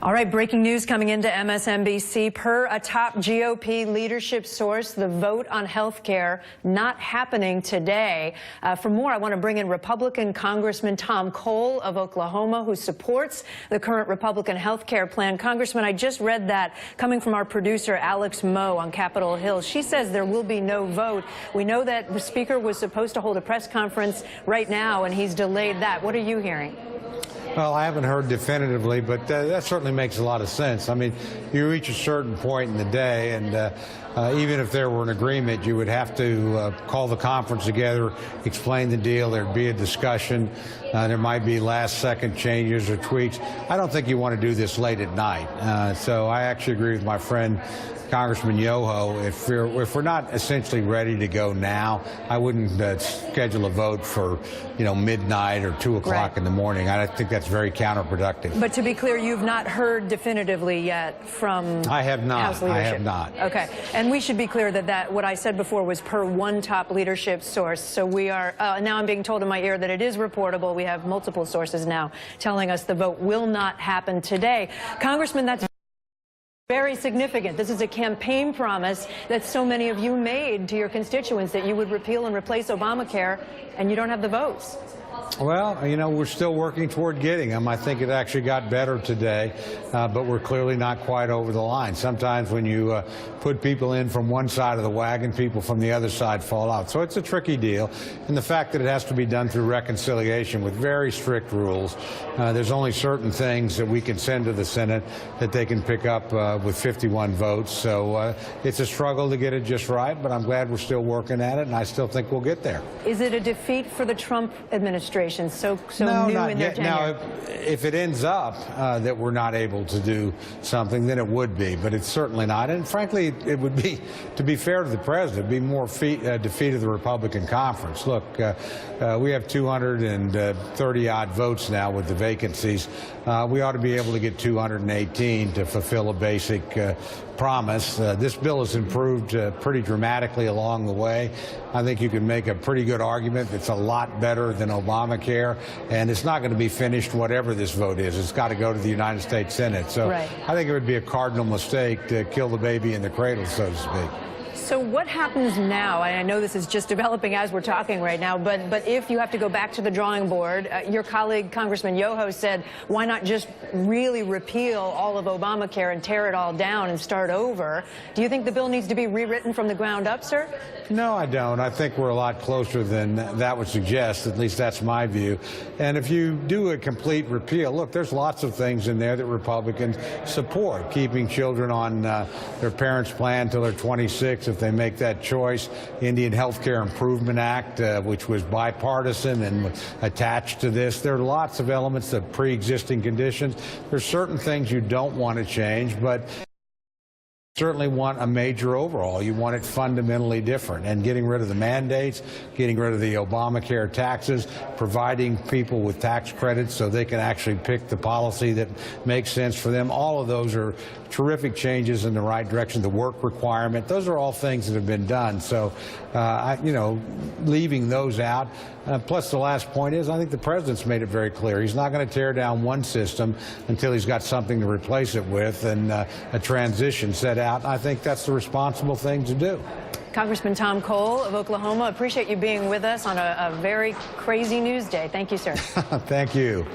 All right, breaking news coming into MSNBC. Per a top GOP leadership source, the vote on health care not happening today. For more, I want to bring in Republican Congressman Tom Cole of Oklahoma, who supports the current Republican health care plan. Congressman, I just read that coming from our producer, Alex Moe on Capitol Hill. She says there will be no vote. We know that the speaker was supposed to hold a press conference right now, and he's delayed that. What are you hearing? Well, I haven't heard definitively, but that certainly makes a lot of sense. I mean, you reach a certain point in the day, and even if there were an agreement, you would have to call the conference together, explain the deal. There'd be a discussion. There might be last-second changes or tweaks. I don't think you want to do this late at night. So I actually agree with my friend, Congressman Yoho. If we're not essentially ready to go now, I wouldn't schedule a vote for, midnight or 2 o'clock in the morning. I think that's very counterproductive. But to be clear, you've not heard definitively yet from I have not. House leadership. I have not. Okay. And we should be clear that what I said before was per one top leadership source. So we are now I'm being told in my ear that it is reportable. We have multiple sources now telling us the vote will not happen today. Congressman, that's very significant. This is a campaign promise that so many of you made to your constituents, that you would repeal and replace Obamacare, and you don't have the votes. Well, we're still working toward getting them. I think it actually got better today, but we're clearly not quite over the line. Sometimes when you put people in from one side of the wagon, people from the other side fall out. So it's a tricky deal. And the fact that it has to be done through reconciliation with very strict rules, there's only certain things that we can send to the Senate that they can pick up with 51 votes. So it's a struggle to get it just right, but I'm glad we're still working at it, and I still think we'll get there. Is it a defeat for the Trump administration? So no, new not in their yet. tenure? Now, if it ends up that we're not able to do something, then it would be, but it's certainly not. And frankly, it would be, to be fair to the president, be more defeat of the Republican conference. Look, we have 230-odd votes now with the vacancies. We ought to be able to get 218 to fulfill a basic promise. This bill has improved pretty dramatically along the way. I think you can make a pretty good argument it's a lot better than Obamacare, and it's not going to be finished whatever this vote is. It's got to go to the United States Senate. So right. I think it would be a cardinal mistake to kill the baby in the cradle, so to speak. So what happens now? I know this is just developing as we're talking right now, but if you have to go back to the drawing board, your colleague Congressman Yoho said, why not just really repeal all of Obamacare and tear it all down and start over? Do you think the bill needs to be rewritten from the ground up, sir? No, I don't. I think we're a lot closer than that would suggest. At least that's my view. And if you do a complete repeal, look, there's lots of things in there that Republicans support. Keeping children on their parents' plan until they're 26 if they make that choice. Indian Health Care Improvement Act, which was bipartisan and attached to this. There are lots of elements of pre-existing conditions. There's certain things you don't want to change, but certainly want a major overhaul. You want it fundamentally different, and getting rid of the mandates, getting rid of the Obamacare taxes, providing people with tax credits so they can actually pick the policy that makes sense for them. All of those are terrific changes in the right direction. The work requirement, those are all things that have been done. So, leaving those out. Plus, the last point is, I think the president's made it very clear. He's not going to tear down one system until he's got something to replace it with, and a transition set out. I think that's the responsible thing to do. Congressman Tom Cole of Oklahoma, appreciate you being with us on a very crazy news day. Thank you, sir. Thank you.